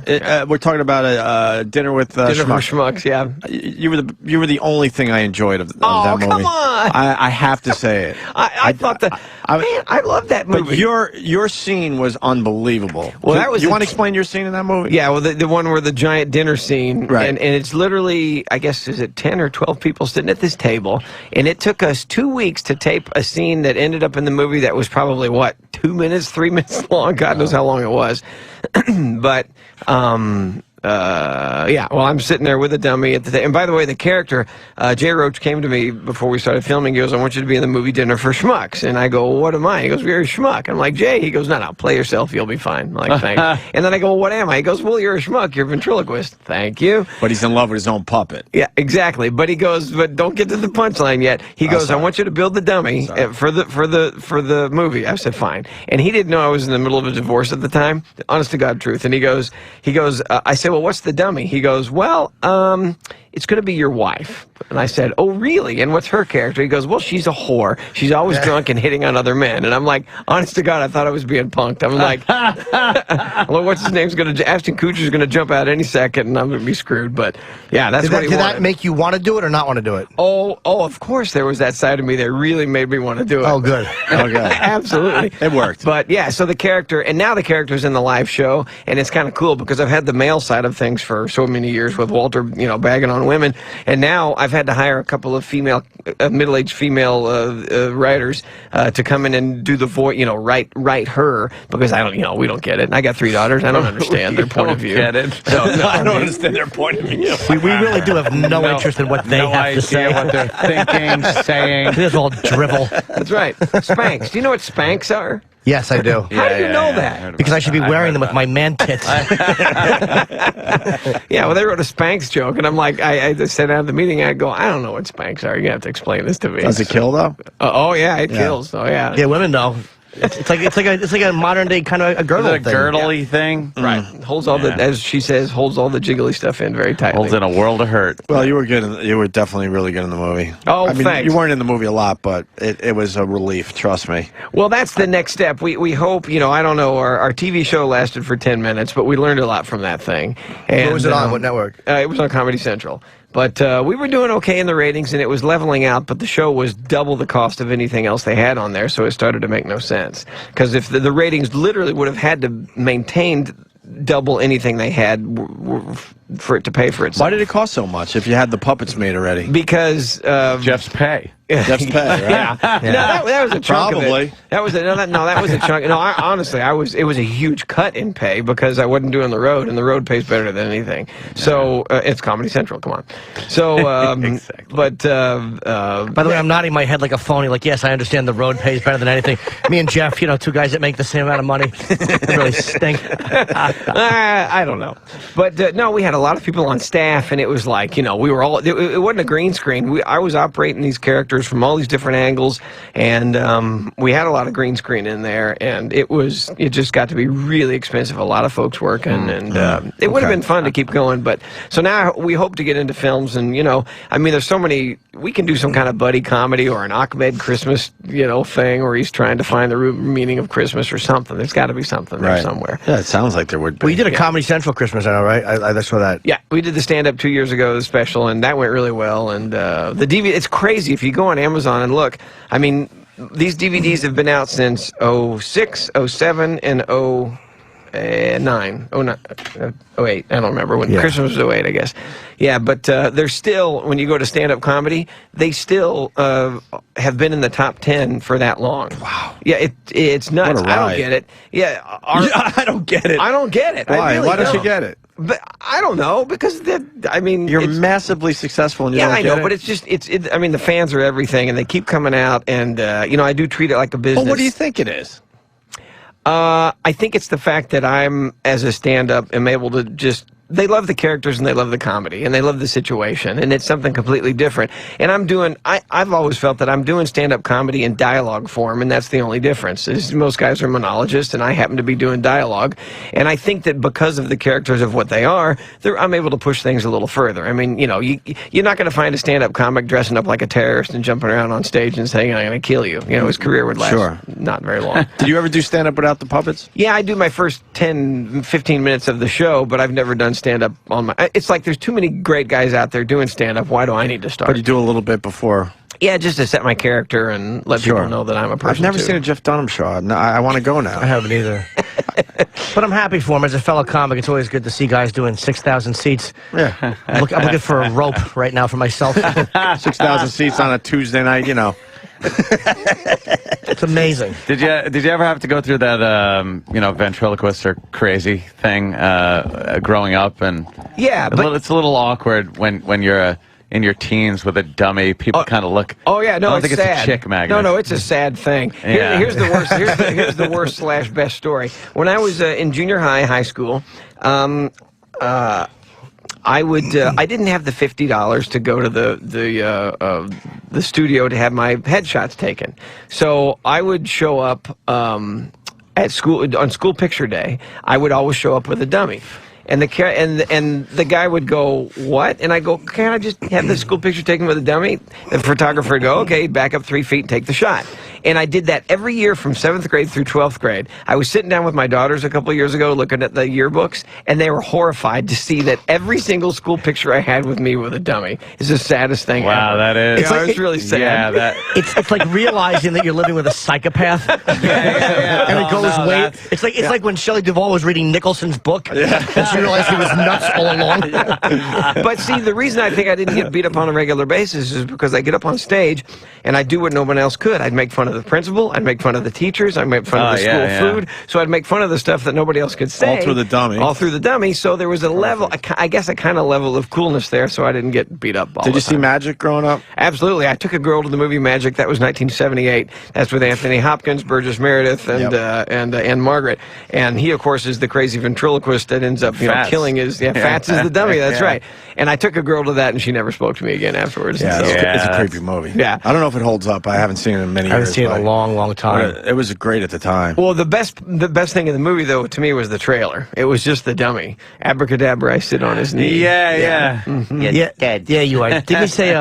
Speaker 1: We're talking about a dinner with
Speaker 3: dinner for
Speaker 1: Schmuck.
Speaker 3: schmucks. Yeah.
Speaker 1: You were the only thing I enjoyed of
Speaker 3: Oh,
Speaker 1: that movie.
Speaker 3: come on!
Speaker 1: I have to say it.
Speaker 3: I thought that. Man, I love that movie.
Speaker 1: But your scene was unbelievable.
Speaker 3: Well, that was
Speaker 1: You
Speaker 3: the-
Speaker 1: want to explain your scene in that movie?
Speaker 3: Yeah, well, the one where the giant dinner scene,
Speaker 1: Right.
Speaker 3: and it's literally, I guess, is it 10 or 12 people sitting at this table, and it took us 2 weeks to tape a scene that ended up in the movie that was probably, 2 minutes, 3 minutes long? God knows how long it was. But, yeah, well, I'm sitting there with a dummy at the and by the way, the character, Jay Roach came to me before we started filming. He goes, I want you to be in the movie Dinner for Schmucks. And I go, well, what am I? He goes, you're a schmuck. I'm like, Jay. He goes, no, play yourself. You'll be fine. I'm like, thanks. And then I go, well, what am I? He goes, well, you're a schmuck. You're a ventriloquist. Thank you.
Speaker 1: But he's in love with his own puppet.
Speaker 3: Yeah, exactly. But he goes, but don't get to the punchline yet. He goes, I want you to build the dummy for the movie. I said, fine. And he didn't know I was in the middle of a divorce at the time. Honest to God truth. And he goes, I said, well, what's the dummy? He goes, well, it's going to be your wife. And I said, oh, really? And what's her character? He goes, well, she's a whore. She's always drunk and hitting on other men. And I'm like, honest to God, I thought I was being punked. I'm like, well, what's his name's going to, Ashton Kutcher's going to jump out any second and I'm going to be screwed. But yeah, that's what he
Speaker 4: Did
Speaker 3: wanted.
Speaker 4: that make you want to do it or not want to do it?
Speaker 3: Oh, of course there was that side of me that really made me want to do it.
Speaker 4: Oh, good.
Speaker 1: Okay.
Speaker 3: Absolutely.
Speaker 1: It worked.
Speaker 3: But yeah, so the character, and now the character's in the live show, and it's kind of cool because I've had the male side of things for so many years with Walter, bagging on women, and now I've had to hire a couple of female, middle-aged female writers to come in and do the voice, write her, because we don't get it. And I got 3 daughters, I don't understand their point of view.
Speaker 2: Get it?
Speaker 3: So, no,
Speaker 1: I don't understand their point of view.
Speaker 4: We really do have no interest in what they
Speaker 2: no
Speaker 4: have
Speaker 2: idea
Speaker 4: to say.
Speaker 2: what they're thinking, saying.
Speaker 4: It's all drivel.
Speaker 3: That's right. Spanx. Do you know what Spanx are?
Speaker 4: Yes, I do.
Speaker 3: How do you know that?
Speaker 4: Because I should be wearing them with my man tits.
Speaker 3: Yeah, well, they wrote a Spanx joke, and I'm like, I just sat down at the meeting, I go, I don't know what Spanx are. You're going to have to explain this to me.
Speaker 1: Does it kill, though?
Speaker 3: Oh, yeah, it kills. Oh, yeah.
Speaker 4: Yeah, women know. It's like a modern day kind of a girdle
Speaker 2: Is it a
Speaker 4: thing.
Speaker 2: girdly thing?
Speaker 3: Right. Holds all the, as she says, holds all the jiggly stuff in very tightly.
Speaker 2: Holds in a world of hurt.
Speaker 1: Well, you were good. You were definitely really good in the movie.
Speaker 3: Oh,
Speaker 1: I mean,
Speaker 3: thanks.
Speaker 1: you weren't in the movie a lot, but it was a relief. Trust me.
Speaker 3: Well, that's the next step. We hope, I don't know, our TV show lasted for 10 minutes, but we learned a lot from that thing. And,
Speaker 4: What was it on? What network?
Speaker 3: It was on Comedy Central. But we were doing okay in the ratings, and it was leveling out, but the show was double the cost of anything else they had on there, so it started to make no sense. Because if the ratings literally would have had to maintain double anything they had for it to pay for itself.
Speaker 1: Why did it cost so much if you had the puppets made already?
Speaker 3: Because
Speaker 2: Jeff's pay.
Speaker 1: Jeff's pay, right?
Speaker 3: Yeah. No, that was a chunk of
Speaker 1: Probably.
Speaker 3: it. That was a chunk. No, honestly, it was a huge cut in pay because I wasn't doing the road, and the road pays better than anything. So it's Comedy Central. Come on. So,
Speaker 2: Exactly.
Speaker 3: but
Speaker 4: By the way, I'm nodding my head like a phony. Like, yes, I understand the road pays better than anything. Me and Jeff, 2 guys that make the same amount of money. They really stink.
Speaker 3: I don't know. But no, we had a lot of people on staff, and it was like, you know, we were all, it wasn't a green screen. I was operating these characters from all these different angles, and we had a lot of green screen in there, and it just got to be really expensive. A lot of folks working, and it would have been fun to keep going. But so now we hope to get into films, and, you know, I mean, there's so many, we can do some kind of buddy comedy or an Ahmed Christmas, you know, thing where he's trying to find the root meaning of Christmas or something. There's got to be something there somewhere.
Speaker 1: Yeah, it sounds like there would be.
Speaker 4: Well, you did a Comedy Central Christmas, I know, right? I saw that.
Speaker 3: Yeah, we did the stand-up 2 years ago, the special, and that went really well. And the DVD, it's crazy. If you go on Amazon and look, I mean, these DVDs have been out since 06, 07, and 09, 08. I don't remember when. Christmas was 08, I guess. Yeah, but they're still, when you go to stand-up comedy, they still have been in the top 10 for that long. Wow. Yeah, it's nuts.
Speaker 1: What a ride.
Speaker 3: I don't get it. Yeah,
Speaker 1: I don't get it.
Speaker 3: I don't get it.
Speaker 1: Why?
Speaker 3: I really
Speaker 1: Why don't you
Speaker 3: don't.
Speaker 1: get it?
Speaker 3: But I don't know, because I mean,
Speaker 1: You're massively successful, and you
Speaker 3: yeah,
Speaker 1: don't
Speaker 3: I
Speaker 1: get
Speaker 3: know,
Speaker 1: it?
Speaker 3: but it's just I mean, the fans are everything, and they keep coming out, and you know, I do treat it like a business.
Speaker 1: Well, what do you think it is?
Speaker 3: I think it's the fact that I'm, as a stand-up, am able to just. They love the characters and they love the comedy and they love the situation, and it's something completely different. And I've always felt that I'm doing stand-up comedy in dialogue form, and that's the only difference. Most guys are monologists, and I happen to be doing dialogue. And I think that because of the characters of what they are, I'm able to push things a little further. I mean, you know, you're not going to find a stand-up comic dressing up like a terrorist and jumping around on stage and saying, "I'm going to kill you." You know, his career would last not very long.
Speaker 1: Did you ever do stand-up without the puppets?
Speaker 3: Yeah, I do my first 10, 15 minutes of the show, but I've never done stand-up on my. It's like there's too many great guys out there doing stand-up. Why do I need to start?
Speaker 1: But you do a little bit before.
Speaker 3: Yeah, just to set my character and let people know that I'm a person.
Speaker 1: I've never
Speaker 3: too.
Speaker 1: seen a Jeff Dunham show. I want to go now.
Speaker 4: I haven't either. But I'm happy for him. As a fellow comic, it's always good to see guys doing 6,000 seats.
Speaker 1: Yeah.
Speaker 4: I'm looking for a rope right now for myself.
Speaker 1: 6,000 seats on a Tuesday night, you know.
Speaker 4: It's amazing.
Speaker 2: Did you ever have to go through that you know, ventriloquist or crazy thing growing up? And
Speaker 3: yeah, but
Speaker 2: it's a little awkward when you're in your teens with a dummy. People kind of look.
Speaker 3: Oh yeah, no,
Speaker 2: I don't
Speaker 3: it's
Speaker 2: think
Speaker 3: sad.
Speaker 2: it's a chick magnet.
Speaker 3: No, it's a sad thing.
Speaker 2: Yeah.
Speaker 3: Here's the worst. Here's the worst / best story. When I was in junior high school, I didn't have the $50 to go to the studio to have my headshots taken, so I would show up at school on school picture day. I would always show up with a dummy. And the guy would go, "What?" And I go, "Can't I just have the school picture taken with a dummy?" The photographer would go, "Okay, back up 3 feet and take the shot." And I did that every year from 7th grade through 12th grade. I was sitting down with my daughters a couple of years ago looking at the yearbooks, and they were horrified to see that every single school picture I had with me with a dummy is the saddest thing ever.
Speaker 2: Wow, that is.
Speaker 3: It's really sad.
Speaker 2: Yeah,
Speaker 4: It's like realizing that you're living with a psychopath. And it goes way. It's like when Shelley Duvall was reading Nicholson's book, and she realized he was nuts all along.
Speaker 3: But see, the reason I think I didn't get beat up on a regular basis is because I get up on stage and I do what no one else could. I'd make fun of the principal, I'd make fun of the teachers, I'd make fun of the school food, so I'd make fun of the stuff that nobody else could say.
Speaker 1: All through the dummy.
Speaker 3: All through the dummy, so there was a level, I guess a kind of level of coolness there, so I didn't get beat up all the time.
Speaker 1: Did you see Magic growing up?
Speaker 3: Absolutely. I took a girl to the movie Magic. That was 1978. That's with Anthony Hopkins, Burgess Meredith, and Margaret. And he, of course, is the crazy ventriloquist that ends up killing his... Yeah, Fats is the dummy. That's right. And I took a girl to that, and she never spoke to me again afterwards.
Speaker 1: Yeah,
Speaker 3: So-
Speaker 1: it's a creepy movie.
Speaker 3: Yeah.
Speaker 1: I don't know if it holds up. I haven't seen it in many years.
Speaker 4: I haven't seen it in a
Speaker 1: but
Speaker 4: long, long time.
Speaker 1: It was great at the time.
Speaker 3: Well, the best thing in the movie, though, to me, was the trailer. It was just the dummy. Abracadabra, I sit on his knee.
Speaker 2: Yeah.
Speaker 4: Yeah, dead. Yeah, you are. Didn't he say,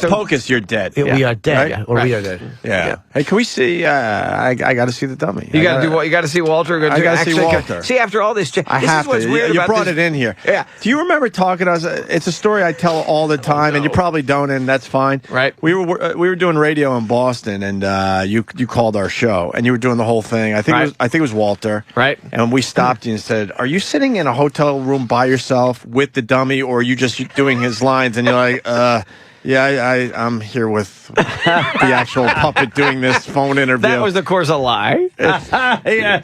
Speaker 1: Pocus, you're dead.
Speaker 4: we are dead,
Speaker 1: Right?
Speaker 4: or we are dead?
Speaker 1: Yeah. Hey, can we see? I got to see the dummy.
Speaker 3: You got to do what? You got to see Walter.
Speaker 1: I gotta see Walter.
Speaker 3: See, after all this,
Speaker 1: I
Speaker 3: this
Speaker 1: have
Speaker 3: is what's
Speaker 1: to.
Speaker 3: weird
Speaker 1: You
Speaker 3: about
Speaker 1: brought
Speaker 3: this.
Speaker 1: it in here.
Speaker 3: Yeah.
Speaker 1: Do you remember talking to us? It's a story I tell all the time, and you probably don't, and that's fine.
Speaker 3: Right.
Speaker 1: We were doing radio in Boston, and you called our show, and you were doing the whole thing. I think it was Walter.
Speaker 3: Right.
Speaker 1: And we stopped you and said, "Are you sitting in a hotel room by yourself with the dummy, or are you just doing his lines?" And you're like, Yeah, I'm here with the actual puppet doing this phone interview.
Speaker 3: That was, of course, a lie.
Speaker 2: Yes.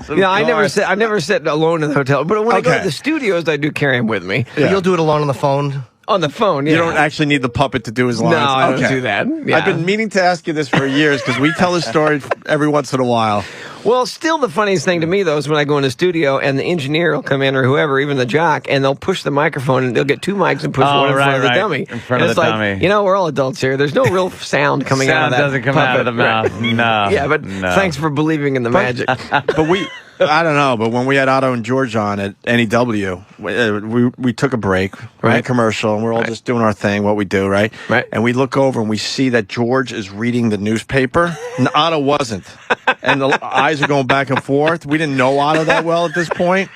Speaker 3: Yeah, I never sit alone in the hotel. But when I go to the studios, I do carry him with me.
Speaker 1: Yeah.
Speaker 4: You'll do it alone on the phone?
Speaker 3: On the phone, yeah.
Speaker 1: You don't actually need the puppet to do his lines.
Speaker 3: No, I don't do that. Yeah.
Speaker 1: I've been meaning to ask you this for years because we tell this story every once in a while.
Speaker 3: Well, still the funniest thing to me, though, is when I go in the studio and the engineer will come in or whoever, even the jock, and they'll push the microphone and they'll get 2 mics and push one in front of the dummy.
Speaker 2: In front
Speaker 3: and
Speaker 2: of the
Speaker 3: it's
Speaker 2: dummy.
Speaker 3: Like, you know, we're all adults here. There's no real sound coming out of that.
Speaker 2: Sound doesn't come out of the mouth. No.
Speaker 3: Yeah, but thanks for believing in the magic.
Speaker 1: But I don't know, but when we had Otto and George on at NEW, we took a break, right? Commercial, and we're all just doing our thing, what we do, right?
Speaker 3: Right.
Speaker 1: And we look over and we see that George is reading the newspaper, and Otto wasn't. And the eyes are going back and forth. We didn't know Otto that well at this point.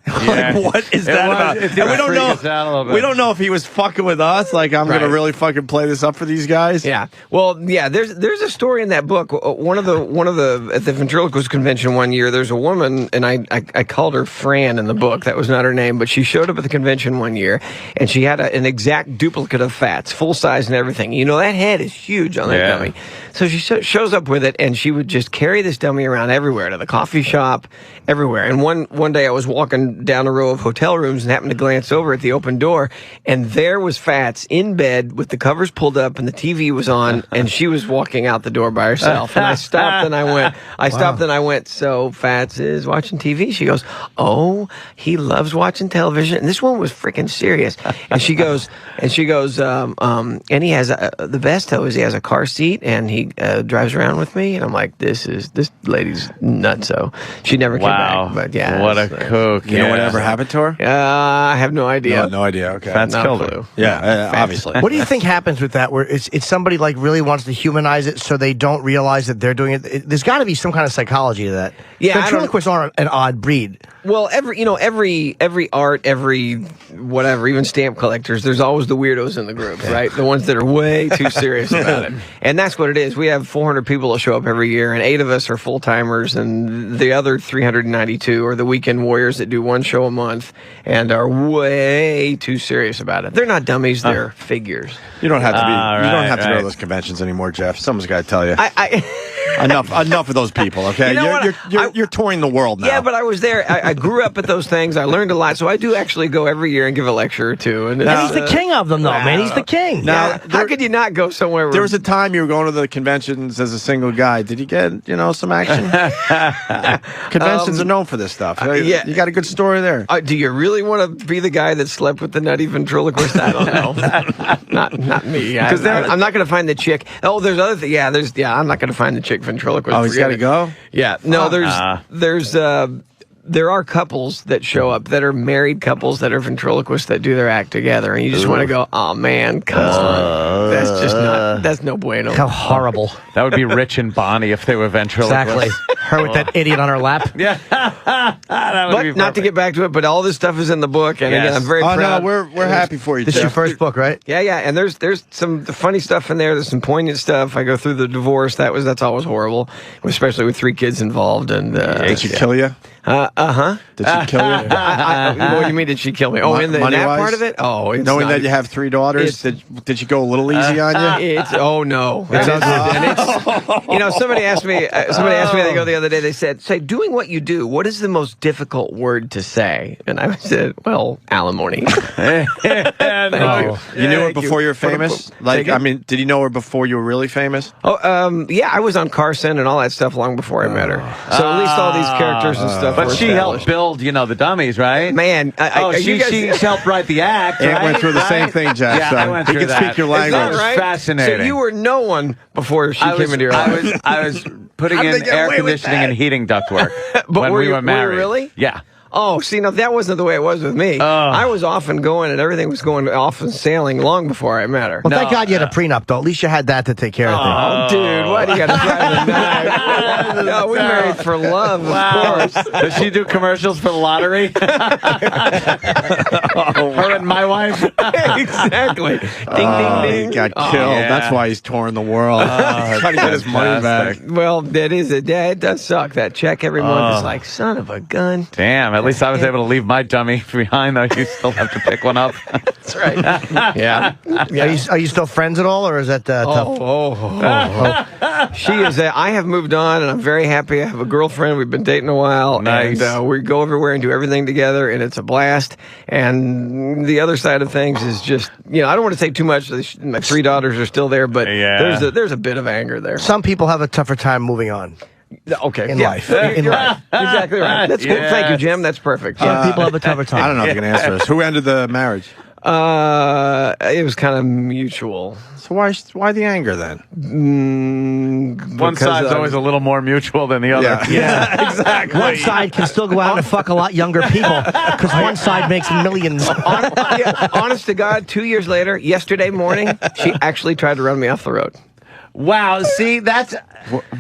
Speaker 2: Yeah.
Speaker 1: Like, what is that about?
Speaker 2: It's
Speaker 1: And we don't
Speaker 2: freak
Speaker 1: know.
Speaker 2: us out a little bit.
Speaker 1: We don't know if he was fucking with us. Like, I'm gonna really fucking play this up for these guys.
Speaker 3: Yeah. Well, yeah. There's a story in that book. One of the at the ventriloquist convention one year, there's a woman, and I called her Fran in the book. That was not her name, but she showed up at the convention one year, and she had an exact duplicate of Fats, full size and everything. You know, that head is huge on that dummy. So she shows up with it, and she would just carry this dummy around everywhere, to the coffee shop, everywhere. And one day I was walking down a row of hotel rooms and happened to glance over at the open door, and there was Fats in bed with the covers pulled up and the TV was on, and she was walking out the door by herself. And I stopped and I went, so Fats is watching TV? She goes, oh, he loves watching television. And this one was freaking serious. And she goes, and he has the best though is he has a car seat and he drives around with me. And I'm like, this lady's nutso. She never came back, but yeah.
Speaker 2: What a kook.
Speaker 1: You know whatever happened to her?
Speaker 3: I have no idea.
Speaker 1: No idea. Okay.
Speaker 2: Fats
Speaker 3: Not
Speaker 2: killed
Speaker 3: a
Speaker 2: her.
Speaker 3: clue.
Speaker 1: Yeah, obviously.
Speaker 4: What do you think happens with that? Where it's somebody like really wants to humanize it, so they don't realize that they're doing it. There's got to be some kind of psychology to that.
Speaker 3: Yeah,
Speaker 4: ventriloquists are an odd breed.
Speaker 3: Well, every art, every whatever, even stamp collectors, there's always the weirdos in the group, right? The ones that are way too serious about it. And that's what it is. We have 400 people that show up every year, and 8 of us are full-timers, and the other 392 are the weekend warriors that do one show a month and are way too serious about it. They're not dummies, they're figures.
Speaker 1: You don't have to be. You don't have to go to
Speaker 2: right.
Speaker 1: those conventions anymore, Jeff. Someone's got to tell you.
Speaker 3: I
Speaker 1: Enough of those people. Okay,
Speaker 3: You know what?
Speaker 1: you're touring the world now.
Speaker 3: Yeah, but I was there. I grew up at those things. I learned a lot, so I do actually go every year and give a lecture or two. And
Speaker 4: he's the king of them, though, man. He's the king.
Speaker 1: Now,
Speaker 3: how could you not go somewhere? Where
Speaker 1: there was a time you were going to the conventions as a single guy. Did you get some action? Conventions are known for this stuff.
Speaker 3: Yeah.
Speaker 1: You got a good story there.
Speaker 3: Do you really want to be the guy that slept with the nutty ventriloquist? I don't know. not me. I'm not going to find the chick. Oh, there's other things. Yeah, I'm not going to find the chick ventriloquist.
Speaker 1: Oh, he's got to go?
Speaker 3: Yeah. No, there are couples that show up that are married couples that are ventriloquists that do their act together, and you just want to go, oh man, come on. That's no bueno.
Speaker 4: How horrible.
Speaker 2: That would be Rich and Bonnie if they were ventriloquists.
Speaker 4: Exactly. Her with that idiot on her lap.
Speaker 2: Yeah. That would be
Speaker 3: But not to get back to it, but all this stuff is in the book, and again, I'm very proud.
Speaker 1: No, we're happy for you,
Speaker 4: This is
Speaker 1: Jeff.
Speaker 4: your first book, right?
Speaker 3: Yeah, and there's some funny stuff in there. There's some poignant stuff. I go through the divorce. That's always horrible, especially with 3 kids involved. And
Speaker 1: Did she kill you? Did she kill you?
Speaker 3: What do you mean? Did she kill me? Oh, in that
Speaker 1: Money-wise?
Speaker 3: part of it. Oh, it's
Speaker 1: Knowing
Speaker 3: not-
Speaker 1: that you have 3 daughters, did she go a little easy on you?
Speaker 3: Oh no! Somebody asked me. They go the other day. They said, "Say, doing what you do, what is the most difficult word to say?" And I said, "Well, alimony."
Speaker 2: Thank you.
Speaker 1: You knew her before you were famous?
Speaker 3: Take it.
Speaker 1: Did you know her before you were really famous?
Speaker 3: Oh, yeah, I was on Carson and all that stuff long before I met her. So at least all these characters and stuff.
Speaker 2: But
Speaker 3: were
Speaker 2: she helped
Speaker 3: established.
Speaker 2: build, the dummies, right?
Speaker 3: Man,
Speaker 2: She helped write the act.
Speaker 1: Ant
Speaker 2: right?
Speaker 1: went through the same thing, Jack.
Speaker 2: Yeah,
Speaker 1: so
Speaker 2: I went
Speaker 1: he
Speaker 2: through
Speaker 1: can
Speaker 2: that.
Speaker 1: speak your
Speaker 3: Is that
Speaker 1: language.
Speaker 3: right?
Speaker 2: Fascinating.
Speaker 3: So you were no one before she came into your life.
Speaker 2: I was putting
Speaker 1: How did
Speaker 2: in
Speaker 1: they get
Speaker 2: air
Speaker 1: away with
Speaker 2: conditioning
Speaker 1: that?
Speaker 2: and heating ductwork when
Speaker 3: were
Speaker 2: we
Speaker 3: you-
Speaker 2: were married.
Speaker 3: were you really?
Speaker 2: Yeah.
Speaker 3: Oh, see, now that wasn't the way it was with me. I was off and going, and everything was going off and sailing long before I met her.
Speaker 4: Well, thank God you had a prenup, though. At least you had that to take care of things.
Speaker 3: Oh, dude, why do you got to drive the knife? No, we married for love, of course.
Speaker 2: Does she do commercials for the lottery? Her and my wife?
Speaker 3: Exactly. Ding, ding,
Speaker 1: He
Speaker 3: ding.
Speaker 1: got
Speaker 3: Oh,
Speaker 1: killed.
Speaker 2: yeah.
Speaker 1: That's why he's touring the world. He's trying to get his money back.
Speaker 2: fantastic.
Speaker 3: Well, it does suck. That check every month is like, son of a gun.
Speaker 2: Damn, At least I was able to leave my dummy behind, though. You still have to pick one up.
Speaker 3: That's right. Yeah.
Speaker 4: Are you still friends at all, or is that tough?
Speaker 3: She is. I have moved on, and I'm very happy. I have a girlfriend. We've been dating a while.
Speaker 2: Nice.
Speaker 3: And we go everywhere and do everything together, and it's a blast. And the other side of things is just, I don't want to say too much. My 3 daughters are still there, but there's a bit of anger there.
Speaker 4: Some people have a tougher time moving on.
Speaker 3: Okay.
Speaker 4: In life.
Speaker 3: You're right. Exactly right. That's cool. Thank you, Jim. That's perfect.
Speaker 4: Some people have a tougher time.
Speaker 1: I don't know if you can answer this. Who ended the marriage?
Speaker 3: It was kind of mutual.
Speaker 1: So why the anger then?
Speaker 2: One side's always a little more mutual than the other.
Speaker 4: Yeah, exactly. One side can still go out and fuck a lot younger people because one side makes millions.
Speaker 3: Honest to God, 2 years later, yesterday morning, she actually tried to run me off the road.
Speaker 2: Wow. See, that's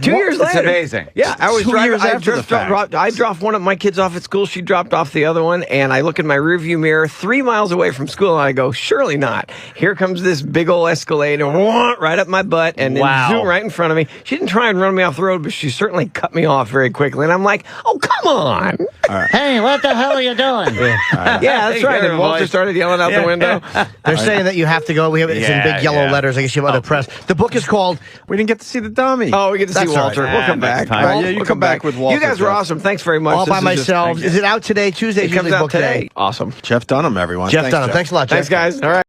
Speaker 3: 2 years later.
Speaker 2: It's amazing.
Speaker 3: Yeah, I was
Speaker 1: 2
Speaker 3: driving.
Speaker 1: years after the fact.
Speaker 3: I dropped one of my kids off at school. She dropped off the other one, and I look in my rearview mirror 3 miles away from school, and I go, surely not. Here comes this big old Escalade, and right up my butt, and then zoom right in front of me. She didn't try and run me off the road, but she certainly cut me off very quickly, and I'm like, oh, come on.
Speaker 5: Right. Hey, what the hell are you doing?
Speaker 3: Yeah, that's right. And Walter started yelling out the window.
Speaker 4: They're saying that you have to go. It's in big yellow letters. I guess you have other press. The book is called
Speaker 1: We didn't get to see the dummy.
Speaker 3: Oh, we get to see
Speaker 4: That's all
Speaker 3: Walter.
Speaker 4: right.
Speaker 3: We'll come back.
Speaker 1: Yeah, you come back with Walter.
Speaker 3: You guys were
Speaker 1: Jeff.
Speaker 3: awesome. Thanks very much.
Speaker 4: All
Speaker 3: This
Speaker 4: by
Speaker 3: is just-
Speaker 4: Myself. Is it out today? Tuesday?
Speaker 3: It comes
Speaker 4: Usually
Speaker 3: out
Speaker 4: book
Speaker 3: today. Awesome.
Speaker 1: Jeff Dunham, everyone.
Speaker 4: Jeff Dunham. Thanks a lot, Jeff.
Speaker 3: Thanks, guys. All right.